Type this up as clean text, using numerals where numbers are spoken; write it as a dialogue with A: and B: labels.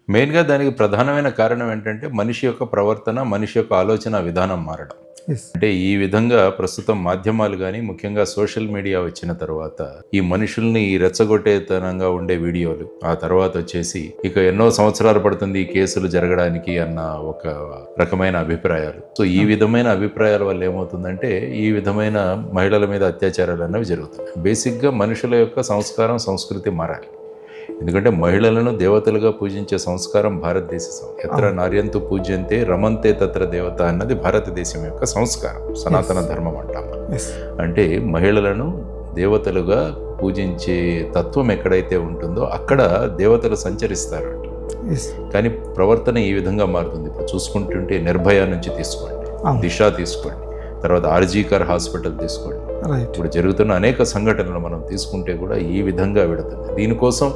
A: మెయిన్‌గా దానికి ప్రధానమైన కారణం ఏంటంటే, మనిషి యొక్క ప్రవర్తన, మనిషి యొక్క ఆలోచన విధానం మారడం.
B: యెస్.
A: అంటే ఈ విధంగా ప్రస్తుతం మాధ్యమాలు గానీ, ముఖ్యంగా సోషల్ మీడియా వచ్చిన తర్వాత, ఈ మనుషుల్ని రెచ్చగొట్టేతనంగా ఉండే వీడియోలు, ఆ తర్వాతొచ్చేసి ఇక ఎన్నో సంవత్సరాలు పడుతుంది ఈ కేసులు జరగడానికి అన్న ఒక రకమైన అభిప్రాయాలు. సో, ఈ విధమైన అభిప్రాయాల వల్ల ఏమవుతుందంటే, ఈ విధమైన మహిళల మీద అత్యాచారాలన్నవి జరుగుతున్నాయి. బేసిక్‌గా మనుషుల యొక్క సంస్కారం, సంస్కృతి మారాలి. ఎందుకంటే మహిళలను దేవతలుగా పూజించే సంస్కారం భారతదేశ ఎత్ర నార్యంతు పూజ్యంతే రమంతే తత్ర దేవత అన్నది భారతదేశం యొక్క సంస్కారం, సనాతన ధర్మం అంటాం.
B: యెస్.
A: అంటే మహిళలను దేవతలుగా పూజించే తత్వం ఎక్కడైతే ఉంటుందో అక్కడ దేవతలు సంచరిస్తారు.
B: యెస్.
A: కానీ ప్రవర్తన ఈ విధంగా మారుతుంది. ఇప్పుడు చూసుకుంటుంటే నిర్భయ నుంచి తీసుకోండి, దిశ తీసుకోండి, తర్వాత ఆర్జీకర్ హాస్పిటల్ తీసుకోండి,
B: రైట్.
A: ఇప్పుడు జరుగుతున్న అనేక సంఘటనలు మనం తీసుకుంటే కూడా ఈ విధంగా వెళుతుంది. దీనికోసం